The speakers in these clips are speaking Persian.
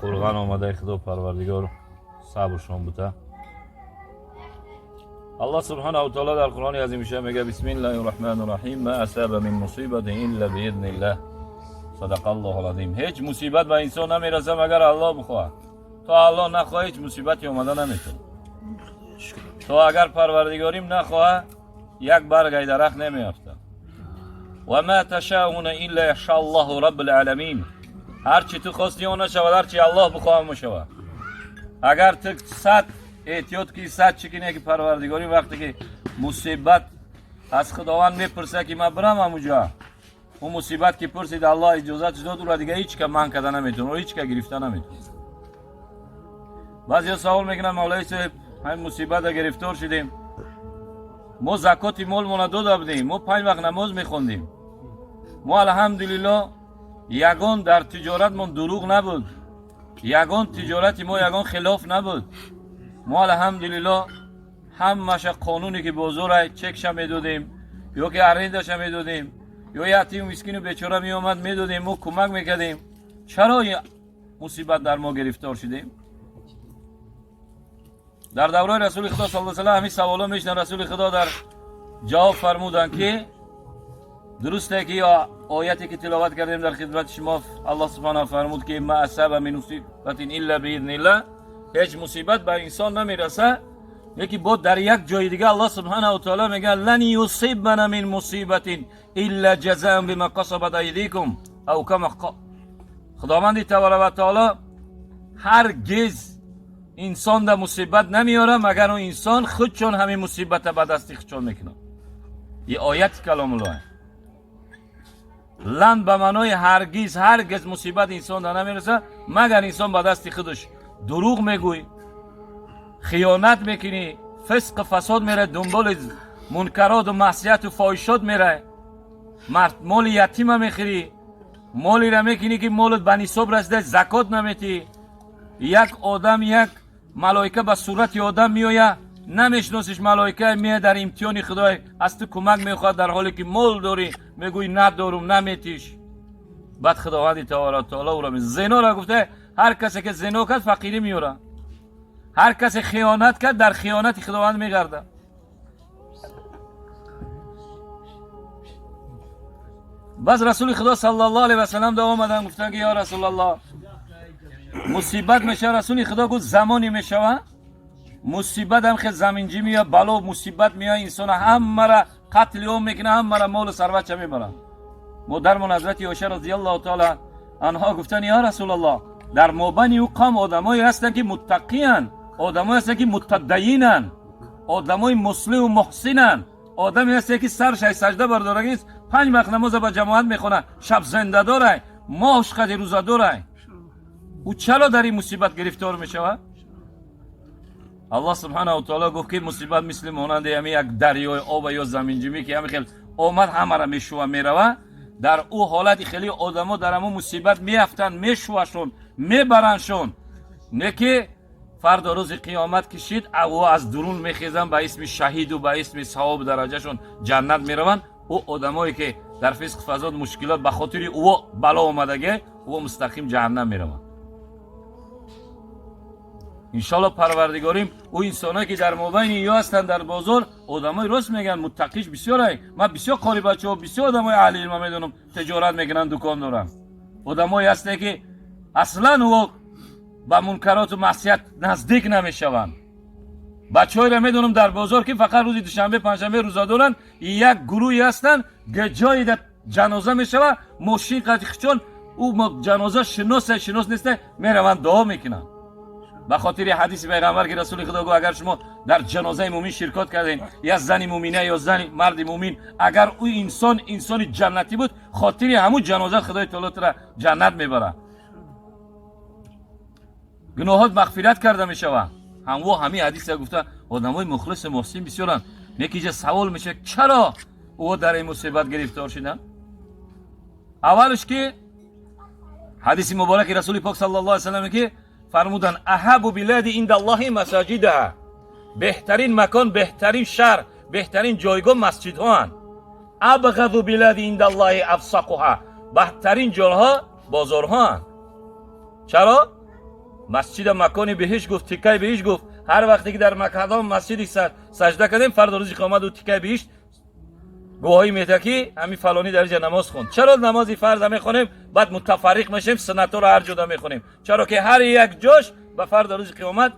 خورغان آمده خدا پروردگار صبرشون بوده. الله سبحانه و تعالی در قرآن عظیم شان میگه بسم الله الرحمن الرحیم ما اصاب من مصیبت الا باذن الله صدق الله العظیم. هیچ مصیبت به انسان نمیرسه مگر الله بخواد. تا الله نخواه هیچ مصیبتی اومده نمیتونه. تو اگر پروردگاریم نخواه یک برگ درخت نمیافته. و ما تشاءون الا یشاء الله رب العالمین. هر چی تو خواستی اون نشود، هر چی الله بخواه میشود. اگر تو صد احتیاط کی صد چکنه که پروردگاری وقتی که مصیبت از خداوند میپرسه که من برم همونجا، اون مصیبت که پرسید الله اجازت داد و دیگه هیچ که من کردن نمیتونه و هیچ که گرفته نمیتونه. بعضی سوال میکنن مولوی صاحب همین مصیبت گرفتار شدیم، ما زکات مال داده بودیم، ما 5 وقت نماز میخوندیم، ما الحمدلله یگان در تجارت من دروغ نبود، یگان تجارت ما یگان خلاف نبود، ما الحمدلله همش قانونی که بازار چکش میدادیم یا که ارندش میدادیم یا یتیم و مسکین و بیچاره می اومد میدادیم، ما کمک میکردیم. چرا مصیبت در ما گرفتار شدیم؟ در دوره رسول خدا صلی الله علیه و آله همین سوالا میشنن. رسول خدا در جواب فرمودن که درسته که آیتی که تلاوت کردیم در خدمت شما الله سبحانه فرمود که ما اصاب من مصیبت الا باذن الله، هیچ مصیبت بر انسان نمیرسه. یکی بود در یک جای دیگه الله سبحانه و تعالی میگه لن یصیبنا من مصیبت الا جزاء بما کسبت ایدیکم او کما خداوند تبارک و تعالی هرگز انسان در مصیبت نمیاره مگر اون انسان خودشون همین مصیبت به دست خودشون میکنه. این آیت کلام الله لن به معنای هرگز مصیبت انسان در نمیرسه مگر انسان به دست خودش دروغ میگوی، خیانت میکنی، فسق فساد میره، دنبال منکرات و معصیت و فاحشات میره، مال یتیم میخری، مالی را میکنی که مالت به نصاب رسیده زکات نمیتی. یک آدم یک ملائکه به صورت آدم میآید نمیشناسیش، ملائکه میاد در امتحان خدای از تو کمک میخواد در حالی که مال داری میگوی ندارم نمیتیش. بعد خداوند تبارک و تعالی او را زنا را گفته هر کسی که زنا کرد فقیری میاره، هر کسی خیانت کرد در خیانت خداوند میگرده. باز رسول خدا صلی الله علیه و سلم دوام آمدن گفتن که یا رسول الله مصیبت میشه. رسول خدا گفت زمانی میشه مصیبت هم که زمینجی میاد بلا مصیبت میاد انسان همه را قتل هم میکنه، همه را مال و ثروت میبرن. مادرمون حضرت عایشه رضی الله تعالی عنها گفتن یا رسول الله در مابین او قوم آدمایی هستن که متقیان، آدمایی هستن که متدینن، آدمای مصلح و محسنن، آدمی هستن که سرش سجده بردارگی 5 وقت نماز با جماعت میخونه، شب زنده داره، ماهش قد روزه داره. او چرا در این مصیبت گرفتار میشود؟ الله سبحانه و تعالی گفت که مصیبت مثل مانند یک دریای آب یا زمین جمی که همین خیلی آمد همه را میشوه میروه. در او حالت خیلی آدما در همون مصیبت میافتن میشوهشون میبرنشون، نه که فردا روز قیامت کشید او از درون میخیزن به اسم شهید و به اسم ثواب درجهشون جنت میرون. او آدمایی که در فسق فساد مشکلات به خاطر او بلا اومدگه او مستقیم جهنم میرون. انشالله پروردگاریم او انسانایی که در مابین یا هستن در بازار آدمای راست میگن متقیش بسیاره. من بسیار قاری بچه‌ها بسیار آدمای اهل علم میدونم تجارت میکنن دکان دارن، آدمایی هستن که اصلا او با منکرات و معصیت نزدیک نمیشوند. بچه‌ای را میدونم در بازار که فقط روز دوشنبه پنجشنبه روزه دارن، یک گروهی هستن که جایی در جنازه میشوه ماشین قدیخچون او جنازه شناس نیست میروند دعا میکنن. به خاطر حدیث پیغمبر که رسول خدا گفت اگر شما در جنازه مومن شرکت کردین، یا زن مومنه یا زن مرد مومن، اگر او انسان جنتی بود خاطر همون جنازه خدای تعالی را جنت میبره، گناهات مغفرت کرده میشوه. همین حدیث گفته آدمای مخلص محسن بسیارن. نتیجه سوال میشه چرا او در این مصیبت گرفتار شدن؟ اولش که حدیث مبارک رسول پاک صلی الله علیه و سلم که فرمودن احب بلاد عند الله مساجدها، بهترین مکان، بهترین شهر، بهترین جایگاه مسجد ها هستند. ابغض بلاد عند الله افسقها، بهترین جاها بازار ها هستند. چرا؟ مسجد مکانی بهش گفت، تیکه بهش گفت. هر وقتی که در مکان مسجدی سجده کردیم فردا روز قیامت و تیکه بهش گواهی میده که همین فلانی در اینجا نماز خوند. چرا نماز فرض میخونیم بعد متفرق میشیم سنت رو هر جدا میخونیم؟ چرا که هر یک جاش به فردا روز قیامت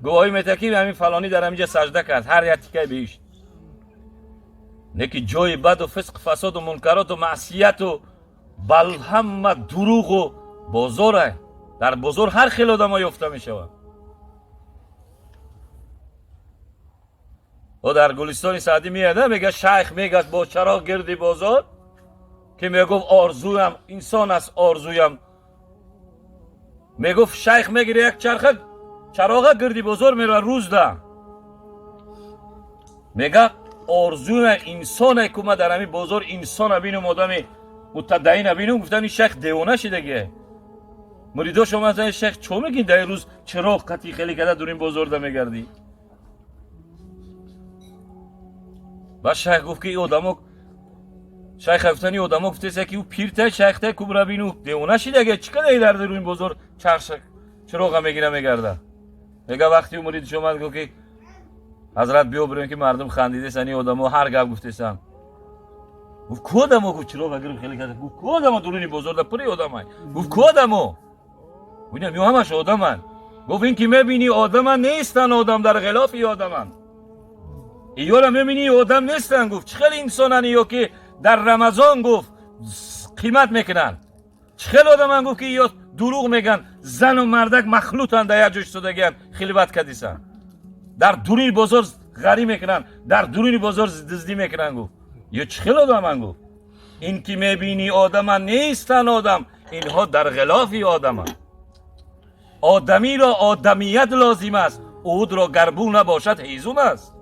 گواهی میده که همین فلانی در اینجا سجده کرد، هر یک تیکه بهش. نکی جای بد و فسق فساد و منکرات و معصیت و بل همه دروغ و بازاره. در بازار هر خیلی آدم ها یافته می شود. و در گلستان سعدی میاده میگه شیخ میگه با چراغ گردی بازار که میگفت آرزویم انسان است، آرزویم. میگفت شیخ میگیره یک چراغ گردی بازار میره روز ده، میگه آرزویم انسانه که من در همین بازار انسان بینم، آدم متدین بینم. گفتن این شیخ دیوانه شده که مریداش اومدن شیخ چه میگین در روز چراغ قطعی خیلی کده دور این بازار ده میگردی؟ و شیخ گفت که این آدمو شیخ گفتن این آدمو گفته که او پیرته شیخته کبرا بینو دیوانه شده که چیکار در دور این بازار چراغ میگیره میگرده. میگه وقتی او مریدش اومد گفت که حضرت بیا بریم که مردم خندیده سنی آدمو هر گپ گفته سن. گفت کو آدمو؟ گفت چراغ اگر خیلی کده. گفت کو آدمو دور این بازار ده پری آدمای؟ گفت کو آدمو؟ ببینم یو همش آدمن. گفت این که میبینی آدمن نیستن، آدم در غلاف ای آدمن. ایو را میبینی آدم نیستن. گفت چه خیلی انسانن ایو که در رمضان گفت قیمت میکنن. چه خیلی آدمن گفت که ایو دروغ میگن، زن و مردک مخلوطن در یک جوش شدگن، خیلی بد کدیسن. در دورین بازار غری میکنن، در دورین بازار دزدی میکنن. گفت یا چه خیلی آدمن. گفت این که میبینی آدمن نیستن آدم، اینها در غلافی آدمن. آدمی را آدمیت لازم است، عود را گربو نباشد هیزم است.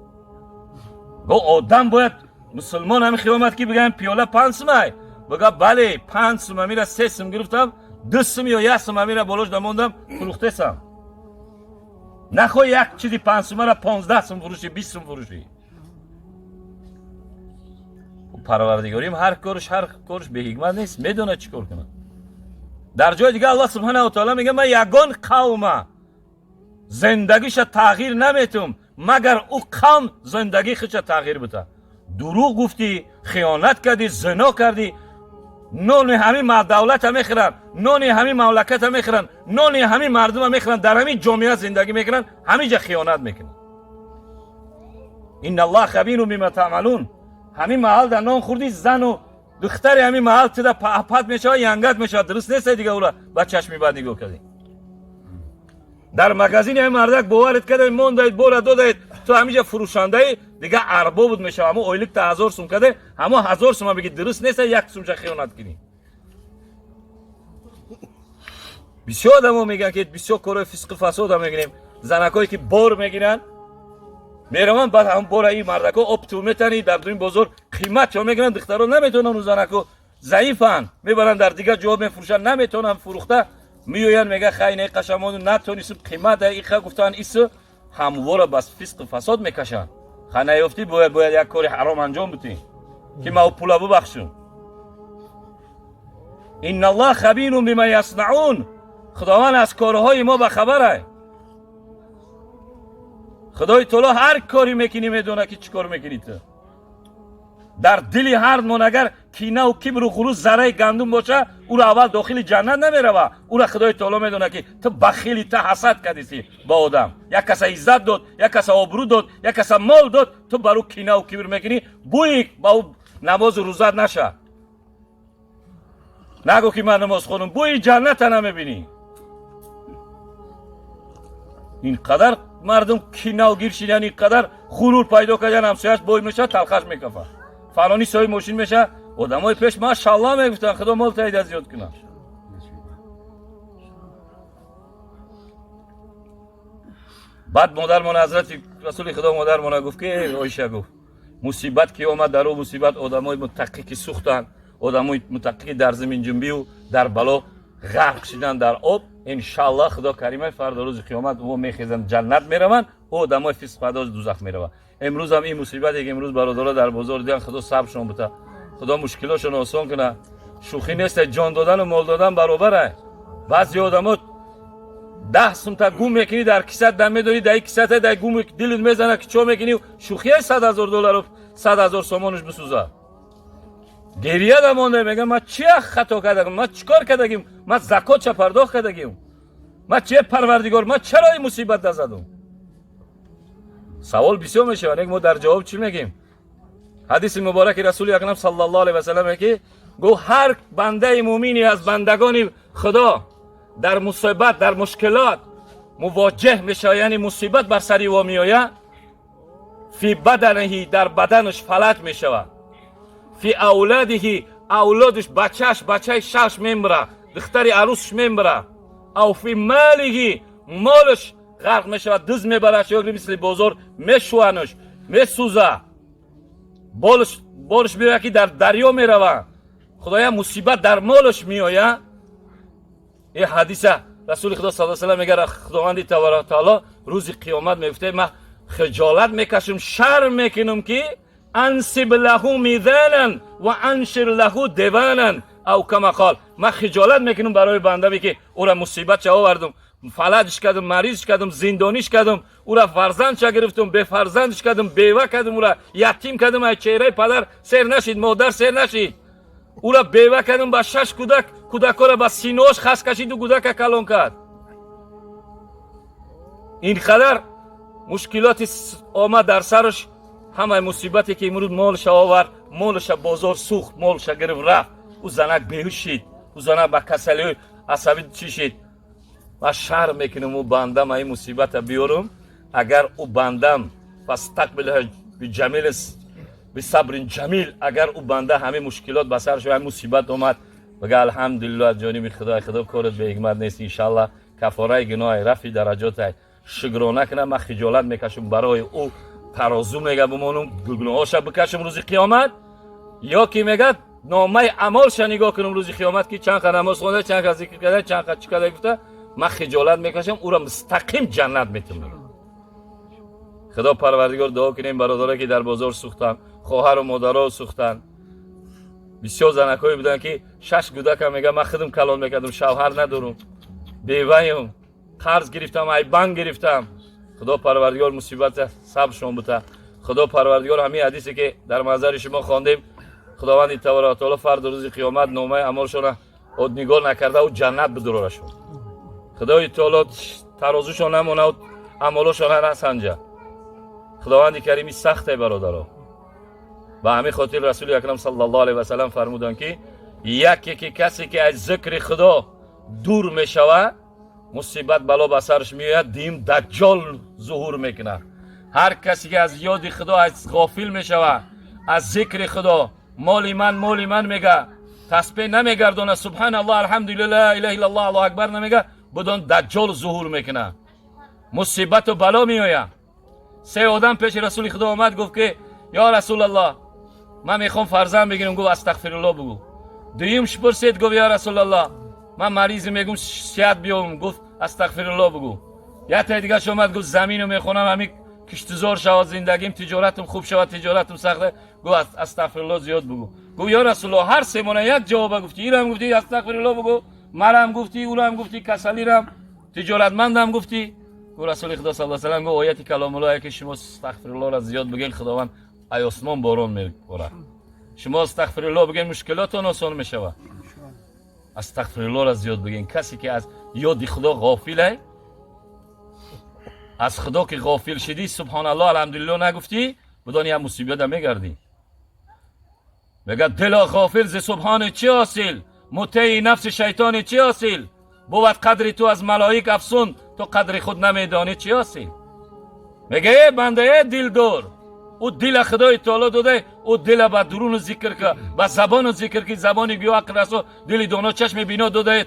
گو آدم باید مسلمان همین خیامت که بگن پیاله 5 سمه، بگه بله 5 سمه میره 3 سم گرفتم 2 سم یا 1 سمه میره بالاش دموندم فروخته سم. نخواه یک چیزی 5 سمه را 15 سم فروشی 20 سم فروشی. پروردگاریم هر کارش به حکمت نیست، میدونه چی کار کنه. در جای دیگه الله سبحانه و تعالی میگه من یگان قوم زندگیش تغییر نمیتونم مگر او قوم زندگی خودش تغییر بده. دروغ گفتی، خیانت کردی، زنا کردی، نون همین دولت هم میخورن، نون همین مملکت هم میخورن، نون همین مردم هم میخورن، در همین جامعه زندگی میکنن، همینجا خیانت میکنن. این الله خبیر بما تعملون. همین محل در نان خوردی زن و دختر همین محل تدا پهپت میشه، ینگت میشه، درست نیست دیگه. اولا با چشمی بعد نگاه کردی در مغازین همین مردک باورت کرده مون داید بورا دو داید تو همینجا فروشنده دیگه ارباب بود میشه. همون اویلک تا 1000 سوم کرده، همون 1000 سوم بگی درست نیست، 1 سومش خیانت کنی. بسیار آدمو میگن که بسیار کارهای فسق فساد هم میگیم. زنکایی که بار میگیرن میروان بعد هم بار این مردکا آب میتنی در دورین بازار قیمت چون میگیرن، دخترها نمیتونن اون زنکا ضعیفن میبرن در دیگه جواب میفروشن، نمیتونن فروخته میوین میگه خیلی قشمون نتونیست قیمت دقیقه گفتن ایسو همواره بس فسق فساد میکشن. خانه یافتی باید یک کاری حرام انجام بدی که ما پولا ببخشون. این الله خبیر بما یصنعون. خداوند از کارهای ما به خبره. خدای تعالی هر کاری میکنی میدونه که چی کار میکنی. تو در دلی هر من اگر کینه و کبر و غرور ذره گندم باشه او را اول داخل جنت نمیره. او را خدای تعالی میدونه که تو بخیلی، تو حسد کردی با آدم. یک کس عزت داد، یک کس آبرو داد، یک کس مال داد، تو برو کینه و کبر میکنی. بوی با او نماز و روزت نشه. نگو که من نماز خونم، بوی جنت نمیبینی. اینقدر مردم کینه و گیر شدن، اینقدر غرور پیدا کردن، همسایه‌اش بوی میشه تلخش میکفه. فلانی سوی ماشین میشه، آدمای پیش ماشاءالله میگفتن خدا مال تایید زیاد کنه. بعد مادرمان حضرت رسول خدا مادرمان گفت که عایشه گفت مصیبت که اومد در اون مصیبت آدمای متقی که سوختن، آدمای متقی در زمین جنبی و در بلا غرق شدن در آب، ان شاء الله خدا کریمه فردا روز قیامت او میخیزن جنت میرون، آدمای فسق پرداز دوزخ میرون. امروز هم این مصیبتی که امروز برادرها در بازار دیدن خدا صبرشون بده، خدا مشکلاشون آسان کنه. شوخی نیست، جان دادن و مال دادن برابره. بعضی آدما 10 سوم تا گم میکنی در کیسه دم میدونی در کیسه در گم دلت میزنه که چو میکنی شوخی $100,000 و $100,000 سامانش بسوزه. گریه دمانده میگه ما چی خطا کردم، ما چیکار کردیم، ما زکات چه پرداخت کردیم، ما چه پروردگار، ما چرا این مصیبت دزدم. سوال بسیار میشه و ما در جواب چی میگیم؟ حدیث مبارک رسول اکرم صلی الله علیه و سلم که گو هر بنده مومنی از بندگان خدا در مصیبت در مشکلات مواجه میشه، یعنی مصیبت بر سری و میآید، فی بدنهی در بدنش فلج میشود، فی اولادهی اولادش بچه شش میمره، دختری عروسش میمره، او فی مالهی مالش غرق میشود، دز میبرش یا مثل بازار میشوانش میسوزه، بالش میره که در دریا میروه، خدایا مصیبت در مالش میآید. این حدیث رسول خدا صلی الله علیه و سلم میگه خداوند تبارک و تعالی روز قیامت میگفته من خجالت میکشم، شرم میکنم که انسب له میزانا و انشر له دیوانا، او کما قال من خجالت میکنم برای بنده که او را مصیبت چه آوردم، فلجش کردم، مریضش کردم، زندانیش کردم، او را فرزندش گرفتم، به فرزندش کردم، بیوه کردم، او را یتیم کردم، از چهره پدر سر نشید، مادر سر نشید، او را بیوه کردم، با 6 کودک را با سینه‌اش خس کشید و کودک کلان کرد. این قدر مشکلاتی آمد در سرش، همه مصیبتی که امروز مالش آورد، مالش بازار سوخت، مالش گرفت رفت، او زنک بیهوش شد، او زنک با کسلی عصبی چی شد. من شرم میکنم او بندم این مصیبت بیارم، اگر او بندم فاستقبلها بجمیل بصبر جمیل، اگر او بنده همه مشکلات به سرش و مصیبت اومد بگه الحمدلله از جانب خدا کارت به حکمت نیست، انشالله کفاره گناه رفع درجات شکرانه کنم. من خجالت میکشم برای او، ترازو میگه بمانم گناهاش بکشم روز قیامت، یا که میگه نامه اعمالش نگاه کنم روز قیامت که چند قدم نماز خونده، چند قدم ذکر کرده، چند قدم چی کرده گفته، من خجالت میکشم، او را مستقیم جنت میتونم. خدا پروردگار دعا کنیم برادرایی که در بازار سوختن، خواهر و مادرها سوختن. بسیار زنکایی بودن که 6 کودک هم میگه من خودم کلان میکردم، شوهر ندارم، بیوه‌ام، قرض گرفتم، ای بانک گرفتم. خدا پروردگار مصیبت صبرشون بده. خدا پروردگار همین حدیثی که در محضر شما خواندیم، خداوند تبارک و تعالی فردا روز قیامت نامه اعمالشون را نگاه نکرده و جنت بدورشون. خدای تعالی ترازوشون نمونه و اعمالشون را نسنجه. خداوند کریمی سخته برادرها. و همین خاطر رسول اکرم صلی الله علیه و سلم فرمودن که یکی کسی که از ذکر خدا دور میشود مصیبت بلا به سرش میاد، دیم دجال ظهور میکنه. هر کسی که از یاد خدا از غافل میشود، از ذکر خدا مال من میگه، تسبیح نمیگردونه، سبحان الله الحمدلله لا اله الا الله الله اکبر نمیگه، بدون دجال ظهور میکنه، مصیبت و بلا میآید. 3 آدم پیش رسول خدا آمد، گفت که یا رسول الله من میخوام فرزند بگیرم، گفت استغفر الله بگو. دویمش پرسید، گفت یا رسول الله من مریض میگم صحت بیام، گفت استغفر الله بگو. یا تا دیگه اومد گفت زمینو میخونم همین کشتزار شود، زندگیم تجارتم خوب شود، تجارتم سخته، گفت استغفر الله زیاد بگو. گفت یا رسول الله هر سه مونه یک جواب گفتی، اینم گفتی استغفر الله بگو، مرم گفتی، اونم گفتی، کسلی رم، تجارتمندم گفتی. گفت رسول خدا صلی الله علیه و سلم گفت آیت کلام الله که شما استغفر الله را زیاد بگین خداوند ای آسمان باران میباره. شما استغفر الله بگین مشکلاتتون آسان میشود. استغفر الله را زیاد بگین. کسی که از یاد خدا غافله، از خدا که غافل شدی، سبحان الله الحمدلله نگفتی، بدون یه مصیبت میگردی. میگه دل غافل ز سبحان چی حاصل، مطیع نفس شیطان چی حاصل، بود قدر تو از ملائک افسون، تو قدر خود نمیدانی چی حاصل. میگه ای بنده ای دلدار، او دل خدای تعالی داده، او دل با درون ذکر که، با زبان ذکر که، زبانی بیو عقل رسو، دل دانا چشم بینا داده،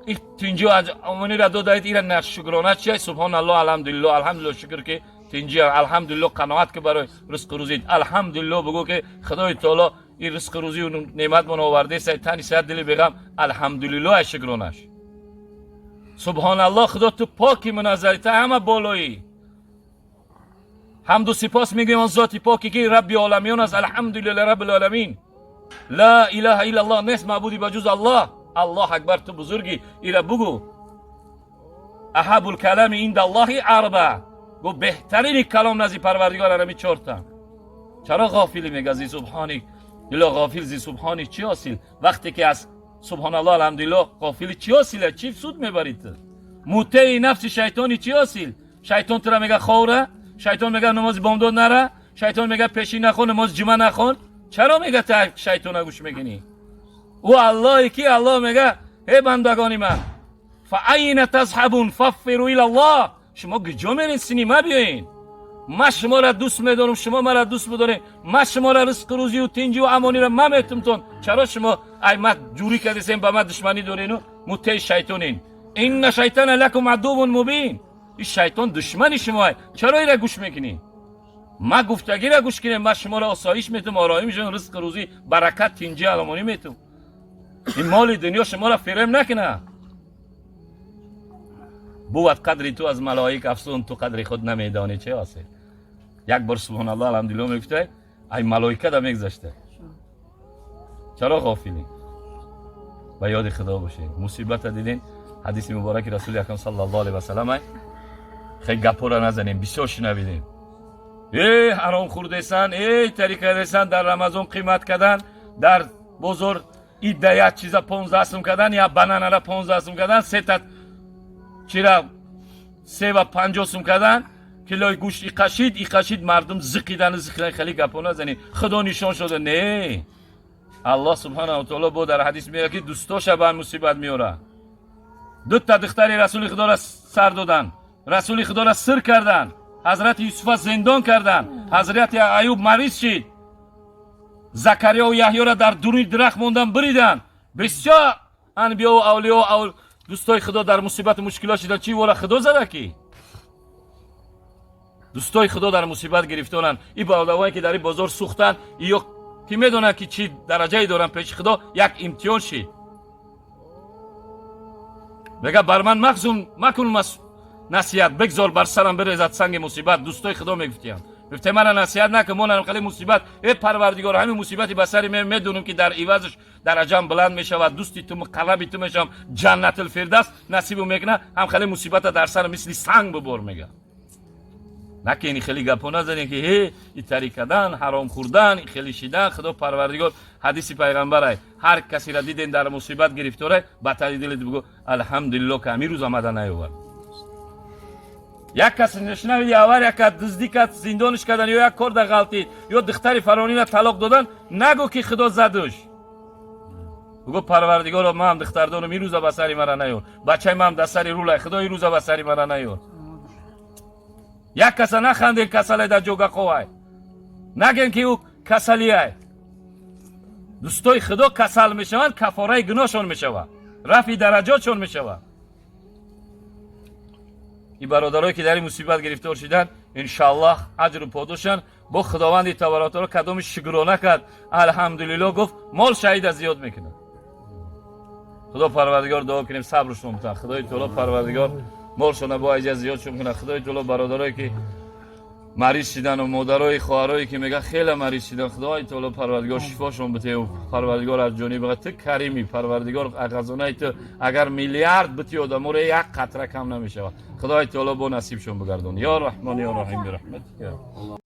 این تنجی امانی را داده، ایران نشکرانه چیه، سبحان الله الحمدلله الحمدلله شکر که تنجی الحمدلله قناعت که برای رزق روزی، الحمدلله بگو که خدای تعالی این رزق روزی و نعمت من آورده، تنی سر دل بگم الحمدلله شکرانش. سبحان الله خدا تو پاکی منظری، تا همه بالایی. حمد و سپاس میگیم آن ذاتی پاکی که رب عالمیان است، الحمدلله رب العالمین، لا اله الا الله، نیست معبودی بجز الله، الله اکبر تو بزرگی، ایرا بگو. احب الکلام عند الله اربع، گو بهترین کلام نزد پروردگار همین 4 تا. چرا غافلی میگه زی سبحانی الا غافل زی سبحانی چی حاصل؟ وقتی که از سبحان الله الحمدلله غافلی چی حاصله؟ چی سود میبرید؟ مطیع نفس شیطانی چی حاصل؟ شیطان تو را میگه خوره، شیطان میگه نماز بامداد نره، شیطان میگه پیشی نخون، نماز جمعه نخون. چرا میگه تا شیطان گوش میگنی؟ او الله کی الله میگه ای بندگانی من فاین تذهبون ففروا الی الله، شما کجا میرین؟ سینما بیاین، من شما را دوست میدارم، شما مرا دوست میدارین، من شما را رزق روزی و تنجی و امانی را من میتونم. چرا شما ای من جوری کردین با من دشمنی دارین و مطیع شیطانین؟ این شیطان لکم عدو مبین، این شیطان دشمنی شما، چرا این را گوش میکنین؟ ما گفتگی را گوش کنین، من شما را آسایش میتونم، آرامش میتونم، رزق روزی برکت تنجی امانی میتونم. این مال دنیا شما را فریب نکنه. بود قدری تو از ملائک افسون، تو قدری خود نمیدانی چه حاصل؟ یک بار سبحان الله الحمدلله میگفته ای ملائکه دا میگذشته. چرا غافلین؟ با یاد خدا باشین. مصیبت دیدین حدیث مبارک رسول اکرم صلی الله علیه و سلم، خیلی گپا را نزنیم، بسیار شنویدیم. ای حرام خورده‌سان، ای طریقه ده‌سان در رمضان قیمت کردن، در بزرگ ایده چیزا 15 سوم کردن یا بنانا را 15 سوم کردن، سه تا چرا 3 و 50 سوم کردن، کیلوی گوشت ای قشید مردم زقیدن خیلی گپا نزنید. خدا نشان شده نه. الله سبحانه و تعالی با در حدیث میگه که دوستاش به مصیبت میاره. 2 تا دختر رسول خدا را سر دادن، رسول خدا را سر کردن، حضرت یوسف زندان کردن، حضرت ایوب مریض شد، زکریا و یحیی را در درون درخت موندن بریدن. بسیار انبیا و اولیاء و دوستای خدا در مصیبت و مشکلات شدن. چی ولا خدا زده کی؟ دوستای خدا در مصیبت گرفتارن. این برادرایی که در این بازار سوختن، یا کی میدونه که چی درجه‌ای دارن پیش خدا، یک امتحان شد. میگه بر من مخزون مکن نصیحت، بگذار بر سرم بریزد سنگ مصیبت. دوستای خدا میگفتن گفته من نصیحت نکن، من خیلی مصیبت، ای پروردگار همین مصیبتی به سر من میدونم که در عوضش درجه‌ام بلند میشه و دوستی تو مقربی تو میشم، جنت الفردوس نصیب میکنه، هم خیلی مصیبت در سر مثل سنگ ببر. میگه نکنی خیلی گپا نزنین که هی این طریقدان حرام خوردن خیلی شیدن. خدا پروردگار حدیث پیغمبر هر کسی را دیدین در مصیبت گرفتاره، با دلت بگو الحمدلله که همین روز آمده نیومد. یک کسی نشنوید اول یک دزدی کرد زندانش کردن، یا یک کار در غلطی، یا دختر فرانی را طلاق دادن، نگو که خدا زدش. بگو پروردگار من هم دختر دارم، این روزا به سر مرا نیار، بچه من هم دستری رولای خدا این روزا به سر مرا نیار. یک کس نخندین کسل در جوگه خواه، نگین که او کسلی های. دوستای خدا کسل میشوند، کفاره گناهشون میشود، رفع درجاتشون میشود. این برادرایی که در این مصیبت گرفتار شدن انشاءالله اجر و پاداشن با خداوند تبارک و تعالی. کدامش شکرانه کرد الحمدلله، گفت مال شهید زیاد میکنه. خدا پروردگار دعا کنیم صبرشون بده. خدای تعالی پروردگار مالشون با اجازه زیادشون کنه. خدای تعالی برادرایی که مریض شدن و مادرای خواهرایی که میگه خیلی مریض شدن، خدای تعالی پروردگار شفاشون بده و پروردگار از جانب تو کریمی، پروردگار خزانه تو اگر میلیارد بتی آدم رو یک قطره کم نمیشه. خدای تعالی با نصیبشون بگردون. یا رحمان یا رحیم برحمتک.